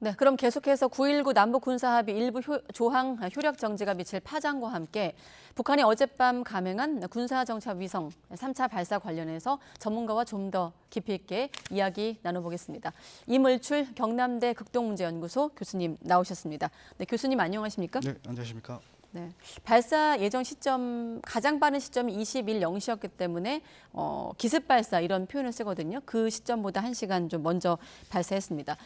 네, 그럼 계속해서 9.19 남북 군사합의 일부 조항 효력 정지가 미칠 파장과 함께 북한이 어젯밤 감행한 군사정찰 위성 3차 발사 관련해서 전문가와 좀 더 깊이 있게 이야기 나눠보겠습니다. 이물출 경남대 극동문제연구소 교수님 나오셨습니다. 네, 교수님 안녕하십니까? 네, 안녕하십니까? 네, 발사 예정 시점 가장 빠른 시점이 20일 0시였기 때문에 기습 발사 이런 표현을 쓰거든요. 그 시점보다 1시간 좀 먼저 발사했습니다.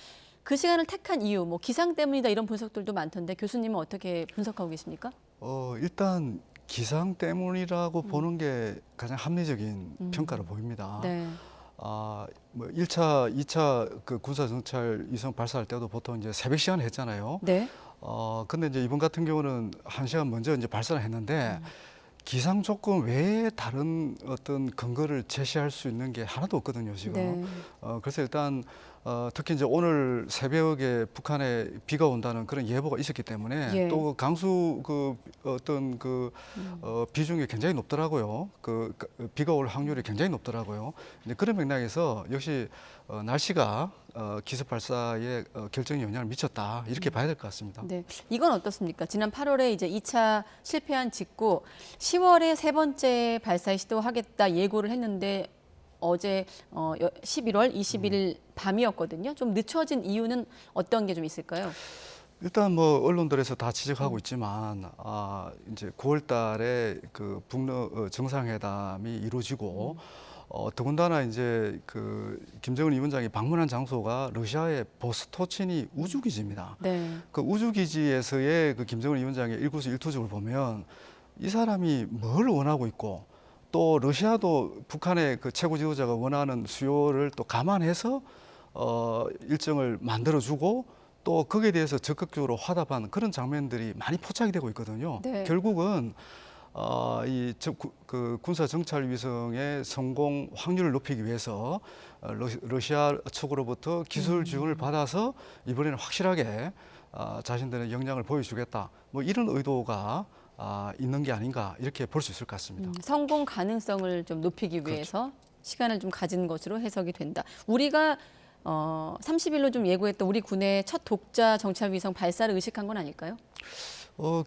그 시간을 택한 이유, 뭐 기상 때문이다 이런 분석들도 많던데 교수님은 어떻게 분석하고 계십니까? 일단 기상 때문이라고 보는 게 가장 합리적인 평가로 보입니다. 네. 뭐 1차, 2차 그 군사 정찰 위성 발사할 때도 보통 이제 새벽 시간에 했잖아요. 네. 근데 이제 이번 같은 경우는 1시간 먼저 이제 발사를 했는데 기상 조건 외에 다른 어떤 근거를 제시할 수 있는 게 하나도 없거든요, 지금. 네. 그래서 일단 특히 이제 오늘 새벽에 북한에 비가 온다는 그런 예보가 있었기 때문에 예. 또 강수 그 어떤 그 비중이 굉장히 높더라고요. 비가 올 확률이 굉장히 높더라고요. 근데 그런 맥락에서 역시 날씨가 기습 발사에 결정적 영향을 미쳤다 이렇게 봐야 될 것 같습니다. 네. 이건 어떻습니까? 지난 8월에 이제 2차 실패한 직후 10월에 세 번째 발사에 시도하겠다 예고를 했는데 어제 11월 21일 밤이었거든요. 좀 늦춰진 이유는 어떤 게 좀 있을까요? 일단 뭐 언론들에서 다 지적하고 있지만 이제 9월 달에 그 북러 정상회담이 이루어지고 더군다나 이제 그 김정은 위원장이 방문한 장소가 러시아의 보스토치니 우주기지입니다. 네. 그 우주기지에서의 그 김정은 위원장의 일구수 일투족을 보면 이 사람이 뭘 원하고 있고 또 러시아도 북한의 그 최고 지도자가 원하는 수요를 또 감안해서 일정을 만들어주고 또 거기에 대해서 적극적으로 화답한 그런 장면들이 많이 포착이 되고 있거든요. 네. 결국은 그 군사 정찰 위성의 성공 확률을 높이기 위해서 러시아 측으로부터 기술 지원을 받아서 이번에는 확실하게 자신들의 역량을 보여주겠다. 뭐 이런 의도가 있는 게 아닌가 이렇게 볼 수 있을 것 같습니다. 성공 가능성을 좀 높이기 위해서 시간을 좀 가진 것으로 해석이 된다. 우리가 30일로 좀 예고했던 우리 군의 첫 독자 정찰 위성 발사를 의식한 건 아닐까요?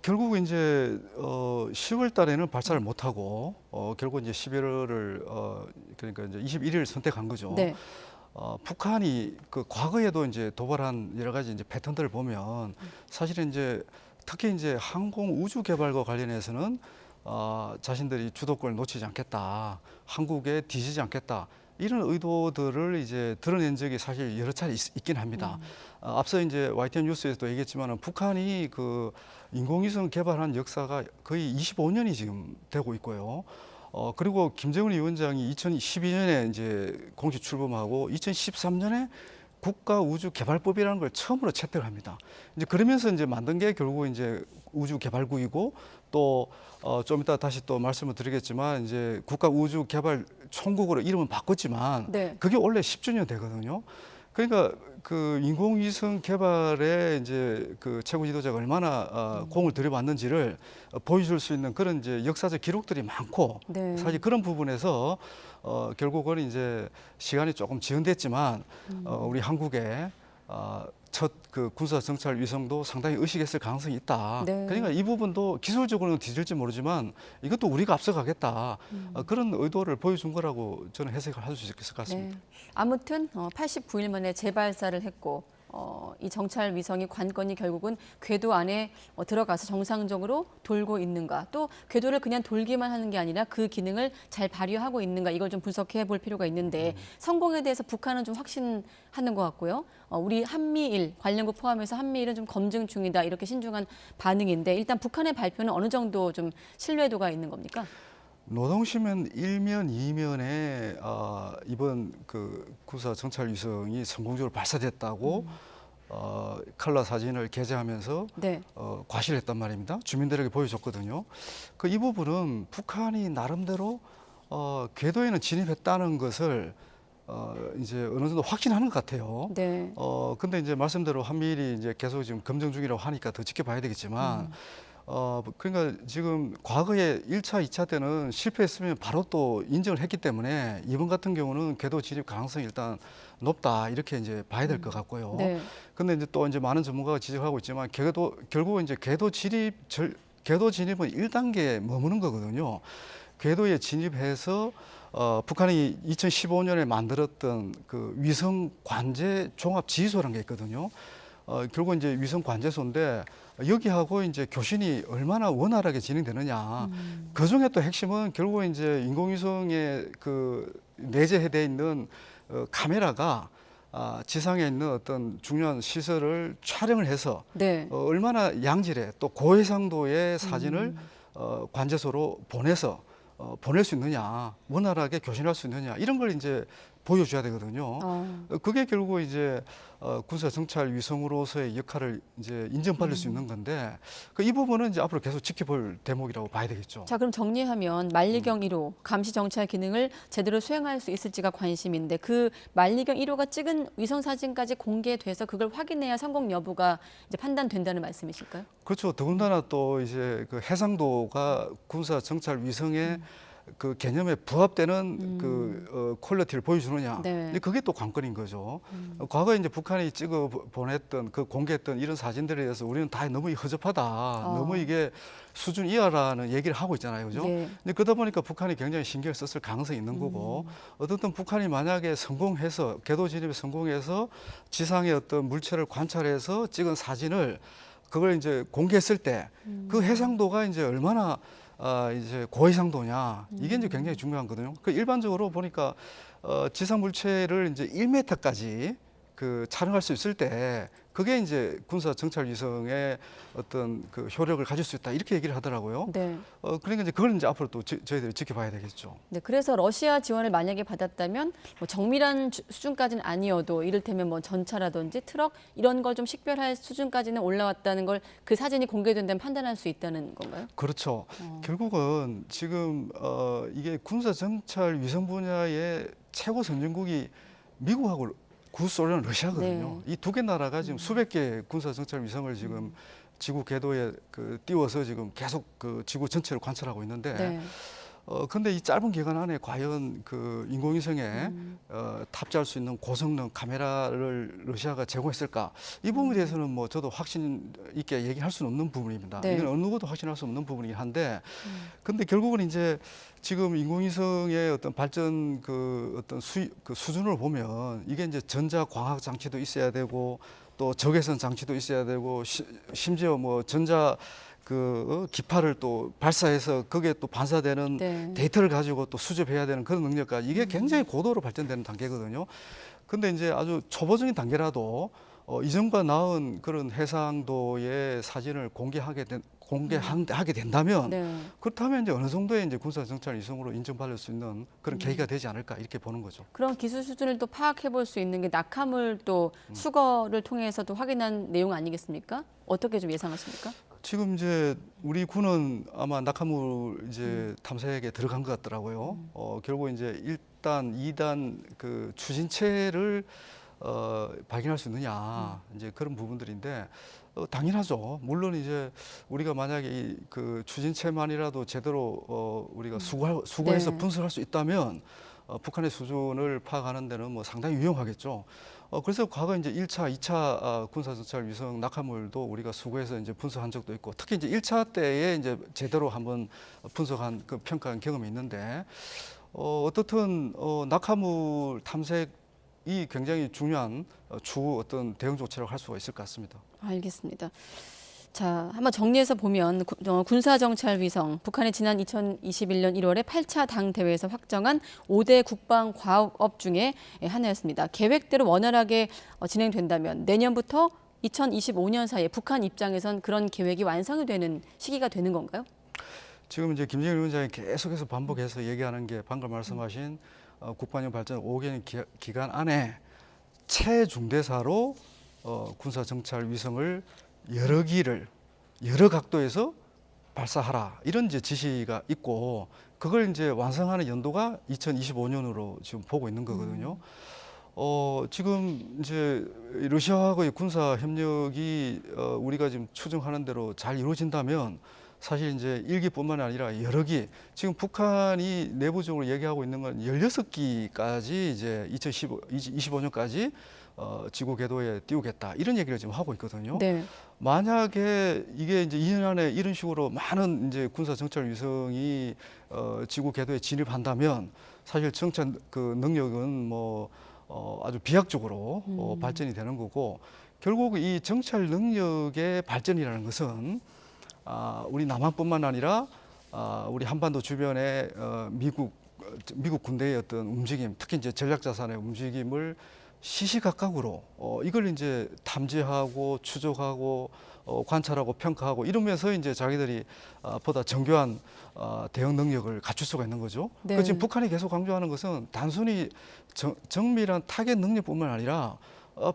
결국 이제 10월 달에는 발사를 못 하고 결국 이제 11월을 그러니까 이제 21일을 선택한 거죠. 네. 북한이 그 과거에도 이제 도발한 여러 가지 이제 패턴들을 보면 사실은 이제 특히 이제 항공 우주 개발과 관련해서는 자신들이 주도권을 놓치지 않겠다, 한국에 뒤지지 않겠다. 이런 의도들을 이제 드러낸 적이 사실 여러 차례 있긴 합니다. 앞서 이제 YTN 뉴스에서도 얘기했지만은 북한이 그 인공위성 개발한 역사가 거의 25년이 지금 되고 있고요. 그리고 김정은 위원장이 2012년에 이제 공식 출범하고 2013년에 국가우주개발법이라는 걸 처음으로 채택을 합니다. 이제 그러면서 이제 만든 게 결국 이제 우주개발국이고 또 좀 이따 다시 또 말씀을 드리겠지만 이제 국가우주개발총국으로 이름은 바꿨지만 네. 그게 원래 10주년 되거든요. 그러니까 그 인공위성 개발에 이제 그 최고 지도자가 얼마나 공을 들여봤는지를 보여줄 수 있는 그런 이제 역사적 기록들이 많고 네. 사실 그런 부분에서 결국은 이제 시간이 조금 지연됐지만 우리 한국의 첫 그 군사 정찰 위성도 상당히 의식했을 가능성이 있다. 네. 그러니까 이 부분도 기술적으로는 뒤질지 모르지만 이것도 우리가 앞서가겠다. 그런 의도를 보여준 거라고 저는 해석을 할 수 있을 것 같습니다. 네. 아무튼 89일 만에 재발사를 했고 이 정찰 위성이 관건이 결국은 궤도 안에 들어가서 정상적으로 돌고 있는가, 또 궤도를 그냥 돌기만 하는 게 아니라 그 기능을 잘 발휘하고 있는가, 이걸 좀 분석해 볼 필요가 있는데 성공에 대해서 북한은 좀 확신하는 것 같고요. 우리 한미일 관련국 포함해서 한미일은 좀 검증 중이다, 이렇게 신중한 반응인데 일단 북한의 발표는 어느 정도 좀 신뢰도가 있는 겁니까? 노동신문 1면, 2면에 이번 그 군사 정찰 위성이 성공적으로 발사됐다고 칼라 사진을 게재하면서 네. 과시를 했단 말입니다. 주민들에게 보여줬거든요. 이 부분은 북한이 나름대로 궤도에는 진입했다는 것을 이제 어느 정도 확신하는 것 같아요. 네. 근데 이제 말씀대로 한미일이 이제 계속 지금 검증 중이라고 하니까 더 지켜봐야 되겠지만 그러니까 지금 과거에 1차, 2차 때는 실패했으면 바로 또 인정을 했기 때문에 이번 같은 경우는 궤도 진입 가능성이 일단 높다 이렇게 이제 봐야 될 것 같고요. 네. 근데 이제 또 이제 많은 전문가가 지적하고 있지만 결국은 이제 궤도 진입은 1단계에 머무는 거거든요. 궤도에 진입해서 북한이 2015년에 만들었던 그 위성 관제 종합 지휘소라는 게 있거든요. 결국 이제 위성 관제소인데 여기하고 이제 교신이 얼마나 원활하게 진행되느냐. 그 중에 또 핵심은 결국 이제 인공위성에 그 내재되어 있는 카메라가 지상에 있는 어떤 중요한 시설을 촬영을 해서 네. 얼마나 양질의 또 고해상도의 사진을 관제소로 보내서 보낼 수 있느냐, 원활하게 교신할 수 있느냐 이런 걸 이제 보여줘야 되거든요. 그게 결국 이제 군사 정찰 위성으로서의 역할을 이제 인정받을 수 있는 건데 이 부분은 이제 앞으로 계속 지켜볼 대목이라고 봐야 되겠죠. 자, 그럼 정리하면 만리경 1호 감시 정찰 기능을 제대로 수행할 수 있을지가 관심인데 그 만리경 1호가 찍은 위성 사진까지 공개돼서 그걸 확인해야 성공 여부가 이제 판단된다는 말씀이실까요? 그렇죠. 더군다나 또 이제 그 해상도가 군사 정찰 위성의 그 개념에 부합되는 그 퀄리티를 보여주느냐. 네. 그게 또 관건인 거죠. 과거에 이제 북한이 찍어 보냈던 그 공개했던 이런 사진들에 대해서 우리는 다 너무 허접하다. 너무 이게 수준 이하라는 얘기를 하고 있잖아요. 그죠? 네. 근데 그러다 보니까 북한이 굉장히 신경을 썼을 가능성이 있는 거고 어떻든 북한이 만약에 성공해서 궤도 진입에 성공해서 지상의 어떤 물체를 관찰해서 찍은 사진을 그걸 이제 공개했을 때 그 해상도가 이제 얼마나 이제 고해상도냐 이게 이제 굉장히 중요하거든요. 그 일반적으로 보니까 지상 물체를 이제 1m까지 그 촬영할 수 있을 때 그게 이제 군사 정찰 위성의 어떤 그 효력을 가질 수 있다 이렇게 얘기를 하더라고요. 네. 그러니까 이제 그걸 이제 앞으로 또 저희들이 지켜봐야 되겠죠. 네, 그래서 러시아 지원을 만약에 받았다면 뭐 정밀한 수준까지는 아니어도 이를테면 뭐 전차라든지 트럭 이런 걸 좀 식별할 수준까지는 올라왔다는 걸 그 사진이 공개된다면 판단할 수 있다는 건가요? 그렇죠. 결국은 지금 이게 군사 정찰 위성 분야의 최고 선진국이 미국하고 구소련 러시아거든요. 네. 이 두 개 나라가 지금 수백 개의 군사 정찰 위성을 지금 지구 궤도에 그 띄워서 지금 계속 그 지구 전체를 관찰하고 있는데 네. 근데 이 짧은 기간 안에 과연 그 인공위성에 탑재할 수 있는 고성능 카메라를 러시아가 제공했을까? 이 부분에 대해서는 뭐 저도 확신 있게 얘기할 수는 없는 부분입니다. 네. 이건 어느 누구도 확신할 수 없는 부분이긴 한데, 근데 결국은 이제 지금 인공위성의 어떤 발전 그 어떤 그 수준을 보면 이게 이제 전자 광학 장치도 있어야 되고 또 적외선 장치도 있어야 되고 심지어 뭐 전자 그 기파를 또 발사해서 거기에 또 반사되는 네. 데이터를 가지고 또 수집해야 되는 그런 능력까지 이게 굉장히 고도로 발전되는 단계거든요. 근데 이제 아주 초보적인 단계라도 이전과 나은 그런 해상도의 사진을 공개하게 된다면 네. 그렇다면 이제 어느 정도의 이제 군사 정찰 위성으로 인정받을 수 있는 그런 계기가 되지 않을까 이렇게 보는 거죠. 그런 기술 수준을 또 파악해 볼 수 있는 게 낙하물 또 수거를 통해서도 확인한 내용 아니겠습니까? 어떻게 좀 예상하십니까? 지금 이제 우리 군은 아마 낙하물 이제 탐색에 들어간 것 같더라고요. 결국 이제 1단, 2단 그 추진체를 발견할 수 있느냐 이제 그런 부분들인데 당연하죠. 물론 이제 우리가 만약에 그 추진체만이라도 제대로 우리가 수거해서 네. 분석할 수 있다면 북한의 수준을 파악하는 데는 뭐 상당히 유용하겠죠. 그래서 과거 이제 1차, 2차 군사정찰 위성 낙하물도 우리가 수거해서 이제 분석한 적도 있고 특히 이제 1차 때에 이제 제대로 한번 분석한 그 평가한 경험이 있는데 어떻든 낙하물 탐색이 굉장히 중요한 추후 어떤 대응 조치라고 할 수가 있을 것 같습니다. 알겠습니다. 자, 한번 정리해서 보면 군사정찰 위성, 북한이 지난 2021년 1월에 8차 당 대회에서 확정한 5대 국방 과업 중에 하나였습니다. 계획대로 원활하게 진행된다면 내년부터 2025년 사이에 북한 입장에선 그런 계획이 완성이 되는 시기가 되는 건가요? 지금 이제 김정일 위원장이 계속해서 반복해서 얘기하는 게 방금 말씀하신 국방력 발전 5개년 기간 안에 최중대사로 군사 정찰 위성을 여러 기를 여러 각도에서 발사하라 이런 이제 지시가 있고 그걸 이제 완성하는 연도가 2025년으로 지금 보고 있는 거거든요. 지금 이제 러시아하고의 군사 협력이 우리가 지금 추정하는 대로 잘 이루어진다면 사실 이제 1기뿐만 아니라 여러 기, 지금 북한이 내부적으로 얘기하고 있는 건 16기까지 이제 2025년까지 지구 궤도에 띄우겠다 이런 얘기를 지금 하고 있거든요. 네. 만약에 이게 이제 2년 안에 이런 식으로 많은 이제 군사 정찰 위성이 지구 궤도에 진입한다면 사실 정찰 그 능력은 뭐 아주 비약적으로 발전이 되는 거고, 결국 이 정찰 능력의 발전이라는 것은 우리 남한뿐만 아니라 우리 한반도 주변의 미국 군대의 어떤 움직임, 특히 이제 전략 자산의 움직임을 시시각각으로 이걸 이제 탐지하고 추적하고 관찰하고 평가하고 이러면서 이제 자기들이 보다 정교한 대응 능력을 갖출 수가 있는 거죠. 네. 그 지금 북한이 계속 강조하는 것은 단순히 정밀한 타겟 능력뿐만 아니라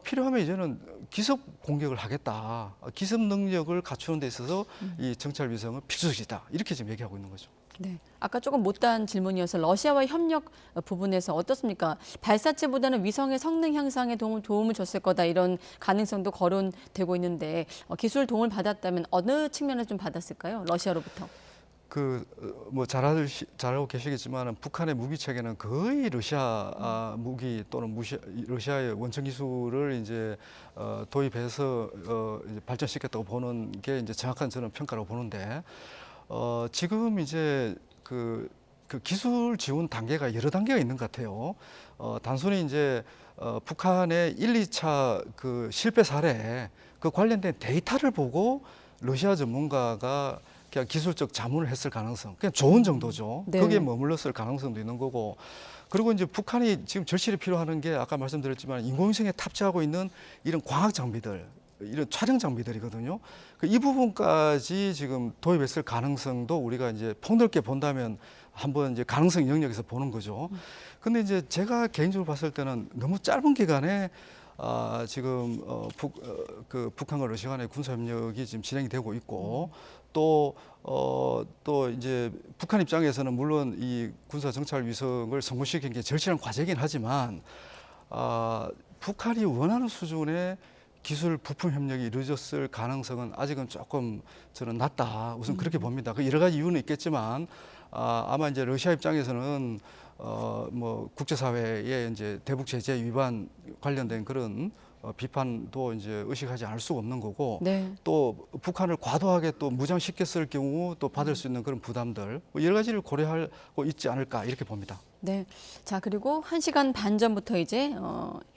필요하면 이제는 기습 공격을 하겠다. 기습 능력을 갖추는 데 있어서 이 정찰 위성은 필수적이다. 이렇게 지금 얘기하고 있는 거죠. 네. 아까 조금 못다한 질문이어서 러시아와의 협력 부분에서 어떻습니까? 발사체보다는 위성의 성능 향상에 도움을 줬을 거다 이런 가능성도 거론되고 있는데 기술 도움을 받았다면 어느 측면에서 좀 받았을까요? 러시아로부터. 뭐 잘 알고 계시겠지만 북한의 무기 체계는 거의 러시아 무기 또는 러시아의 원천 기술을 이제 도입해서 이제 발전시켰다고 보는 게 이제 정확한 저는 평가라고 보는데, 지금 이제 그 기술 지원 단계가 여러 단계가 있는 것 같아요. 단순히 이제 북한의 1, 2차 그 실패 사례 그 관련된 데이터를 보고 러시아 전문가가 그냥 기술적 자문을 했을 가능성, 그냥 좋은 정도죠. 네. 거기에 머물렀을 가능성도 있는 거고, 그리고 이제 북한이 지금 절실히 필요하는 게 아까 말씀드렸지만 인공위성에 탑재하고 있는 이런 광학 장비들, 이런 촬영 장비들이거든요. 이 부분까지 지금 도입했을 가능성도 우리가 이제 폭넓게 본다면 한번 이제 가능성 영역에서 보는 거죠. 근데 이제 제가 개인적으로 봤을 때는 너무 짧은 기간에 지금 북한과 러시아 간의 군사 협력이 지금 진행이 되고 있고, 또 이제 북한 입장에서는 물론 이 군사 정찰 위성을 성공시키는 게 절실한 과제이긴 하지만 북한이 원하는 수준의 기술 부품 협력이 이루어졌을 가능성은 아직은 조금 저는 낮다. 우선 그렇게 봅니다. 그 여러 가지 이유는 있겠지만 아마 이제 러시아 입장에서는 뭐 국제사회의 이제 대북 제재 위반 관련된 그런 비판도 이제 의식하지 않을 수가 없는 거고, 네. 또 북한을 과도하게 또 무장시켰을 경우 또 받을 수 있는 그런 부담들 뭐 여러 가지를 고려하고 있지 않을까 이렇게 봅니다. 네. 자, 그리고 1시간 반 전부터 이제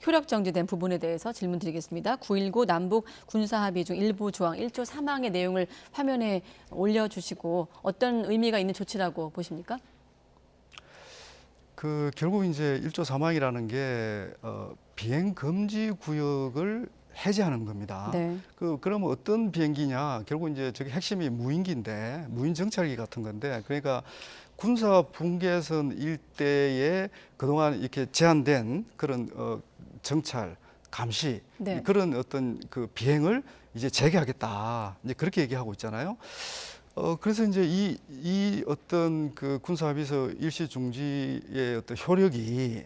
효력 정지된 부분에 대해서 질문 드리겠습니다. 9.19 남북 군사합의 중 일부 조항 1조 3항의 내용을 화면에 올려주시고 어떤 의미가 있는 조치라고 보십니까? 결국 이제 1조 3항이라는 게 비행 금지 구역을 해제하는 겁니다. 네. 그러면 어떤 비행기냐? 결국 이제 저게 핵심이 무인기인데 무인 정찰기 같은 건데, 그러니까 군사 분계선 일대에 그동안 이렇게 제한된 그런 정찰, 감시 네. 그런 어떤 그 비행을 이제 재개하겠다. 이제 그렇게 얘기하고 있잖아요. 그래서 이제 이 어떤 그 군사합의서 일시 중지의 어떤 효력이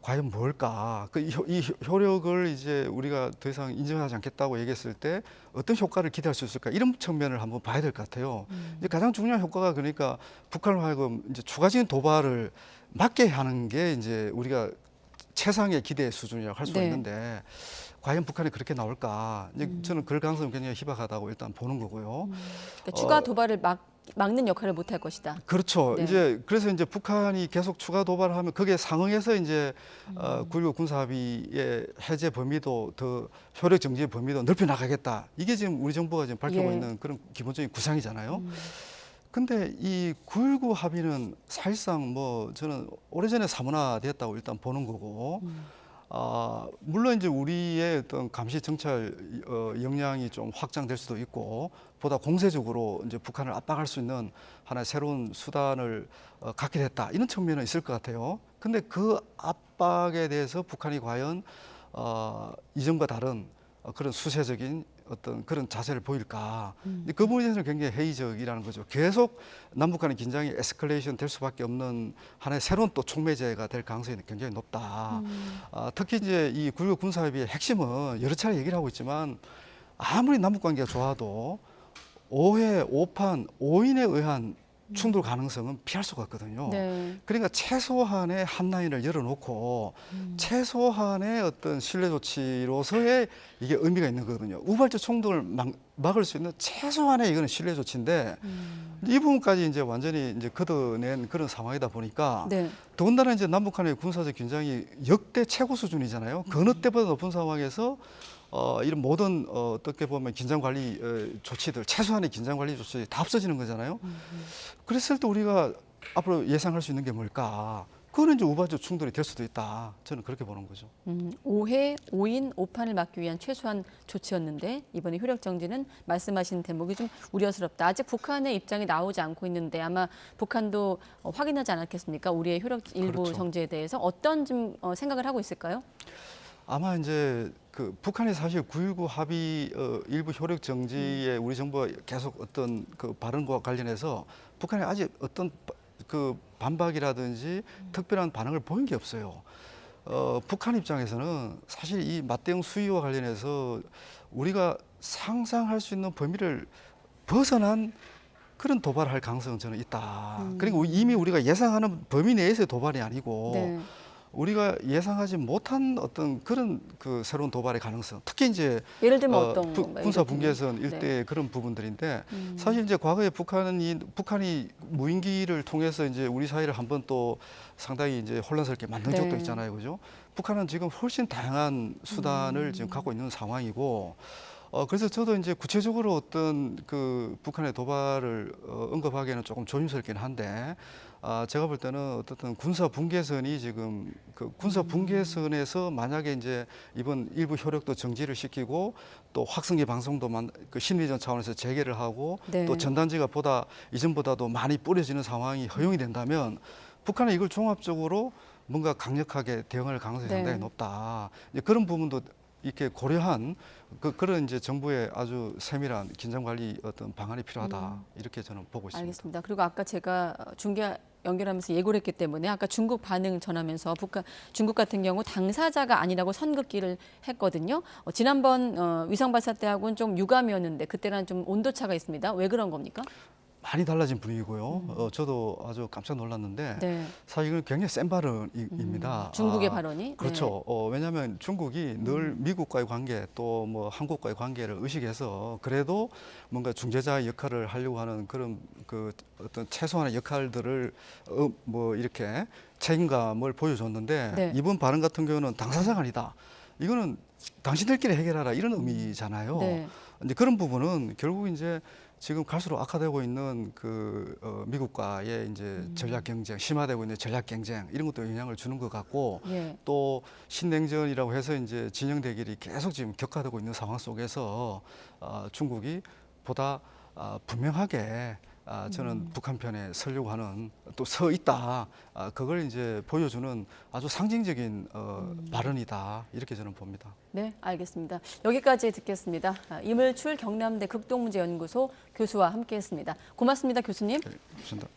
과연 뭘까? 이 효력을 이제 우리가 더 이상 인정하지 않겠다고 얘기했을 때 어떤 효과를 기대할 수 있을까? 이런 측면을 한번 봐야 될 것 같아요. 이제 가장 중요한 효과가 그러니까 북한을 하여금 이제 추가적인 도발을 막게 하는 게 이제 우리가 최상의 기대 수준이라고 할 수가 네. 있는데, 과연 북한이 그렇게 나올까? 이제 저는 그럴 가능성이 굉장히 희박하다고 일단 보는 거고요. 그러니까 추가 도발을 막는 역할을 못할 것이다. 그렇죠. 네. 그래서 이제 북한이 계속 추가 도발을 하면 거기에 상응해서 이제 9.19 군사합의의 해제 범위도 더 효력 정지의 범위도 넓혀 나가겠다. 이게 지금 우리 정부가 지금 밝히고 예. 있는 그런 기본적인 구상이잖아요. 근데 이 9.19 합의는 사실상 뭐 저는 오래전에 사문화됐다고 일단 보는 거고, 물론 이제 우리의 어떤 감시 정찰 역량이 좀 확장될 수도 있고, 보다 공세적으로 이제 북한을 압박할 수 있는 하나의 새로운 수단을 갖게 됐다. 이런 측면은 있을 것 같아요. 근데 그 압박에 대해서 북한이 과연 이전과 다른 그런 수세적인 어떤 그런 자세를 보일까? 그 부분에 대해서는 굉장히 회의적이라는 거죠. 계속 남북 간의 긴장이 에스컬레이션 될 수밖에 없는 하나의 새로운 또 촉매제가 될 가능성이 굉장히 높다. 특히 이제 이 9.19 군사합의의 핵심은 여러 차례 얘기를 하고 있지만 아무리 남북 관계가 좋아도 오해, 오판, 오인에 의한 충돌 가능성은 피할 수가 없거든요. 네. 그러니까 최소한의 한 라인을 열어놓고 최소한의 어떤 신뢰 조치로서의 이게 의미가 있는 거거든요. 우발적 충돌을 막을 수 있는 최소한의 이거는 신뢰 조치인데 이 부분까지 이제 완전히 이제 걷어낸 그런 상황이다 보니까 네. 더군다나 이제 남북한의 군사적 긴장이 역대 최고 수준이잖아요. 그 어느 때보다 높은 상황에서 이런 모든 어떻게 보면 긴장 관리 조치들, 최소한의 긴장 관리 조치들이 다 없어지는 거잖아요. 그랬을 때 우리가 앞으로 예상할 수 있는 게 뭘까? 그거는 이제 우발적 충돌이 될 수도 있다. 저는 그렇게 보는 거죠. 오해, 오인, 오판을 막기 위한 최소한 조치였는데 이번에 효력 정지는 말씀하신 대목이 좀 우려스럽다. 아직 북한의 입장이 나오지 않고 있는데 아마 북한도 확인하지 않았겠습니까? 우리의 효력 일부 그렇죠. 정지에 대해서 어떤 좀 생각을 하고 있을까요? 아마 이제 그 북한이 사실 9.19 합의 일부 효력 정지에 우리 정부가 계속 어떤 그 발언과 관련해서 북한이 아직 어떤 그 반박이라든지 특별한 반응을 보인 게 없어요. 북한 입장에서는 사실 이 맞대응 수위와 관련해서 우리가 상상할 수 있는 범위를 벗어난 그런 도발을 할 가능성은 저는 있다. 그리고 이미 우리가 예상하는 범위 내에서의 도발이 아니고 네. 우리가 예상하지 못한 어떤 그런 그 새로운 도발의 가능성, 특히 이제 예를 들면 어떤 건가요? 군사 예를 들면? 분계선 네. 일대의 그런 부분들인데 사실 이제 과거에 북한이 무인기를 통해서 이제 우리 사회를 한번 또 상당히 이제 혼란스럽게 만든 네. 적도 있잖아요, 그죠? 북한은 지금 훨씬 다양한 수단을 지금 갖고 있는 상황이고. 그래서 저도 이제 구체적으로 어떤 그 북한의 도발을 언급하기에는 조금 조심스럽긴 한데, 제가 볼 때는 어떻든 군사 분계선이 지금 그 군사 분계선에서 만약에 이제 이번 일부 효력도 정지를 시키고 또 확성기 방송도 그 심리전 차원에서 재개를 하고 네. 또 전단지가 이전보다도 많이 뿌려지는 상황이 허용이 된다면 북한은 이걸 종합적으로 뭔가 강력하게 대응할 가능성이 네. 상당히 높다. 이제 그런 부분도 이렇게 고려한 그런 이제 정부의 아주 세밀한 긴장 관리 어떤 방안이 필요하다 이렇게 저는 보고 있습니다. 알겠습니다. 그리고 아까 제가 중계 연결하면서 예고를 했기 때문에 아까 중국 반응 전하면서 중국 같은 경우 당사자가 아니라고 선긋기를 했거든요. 지난번 위성 발사 때하고는 좀 유감이었는데 그때랑 좀 온도차가 있습니다. 왜 그런 겁니까? 많이 달라진 분위기고요. 저도 아주 깜짝 놀랐는데 네. 사실 이건 굉장히 센 발언입니다. 중국의 발언이. 그렇죠. 왜냐하면 중국이 늘 미국과의 관계 또 뭐 한국과의 관계를 의식해서 그래도 뭔가 중재자의 역할을 하려고 하는 그런 그 어떤 최소한의 역할들을 뭐 이렇게 책임감을 보여줬는데 네. 이번 발언 같은 경우는 당사자가 아니다. 이거는 당신들끼리 해결하라 이런 의미잖아요. 네. 이제 그런 부분은 결국 이제 지금 갈수록 악화되고 있는 미국과의 이제 전략 경쟁, 심화되고 있는 전략 경쟁 이런 것도 영향을 주는 것 같고 예. 또 신냉전이라고 해서 이제 진영 대결이 계속 지금 격화되고 있는 상황 속에서 중국이 보다 분명하게 저는 북한 편에 서려고 하는 또 서 있다. 그걸 이제 보여주는 아주 상징적인 발언이다. 이렇게 저는 봅니다. 네, 알겠습니다. 여기까지 듣겠습니다. 이물출 경남대 극동문제연구소 교수와 함께했습니다. 고맙습니다, 교수님. 네, 고맙습니다.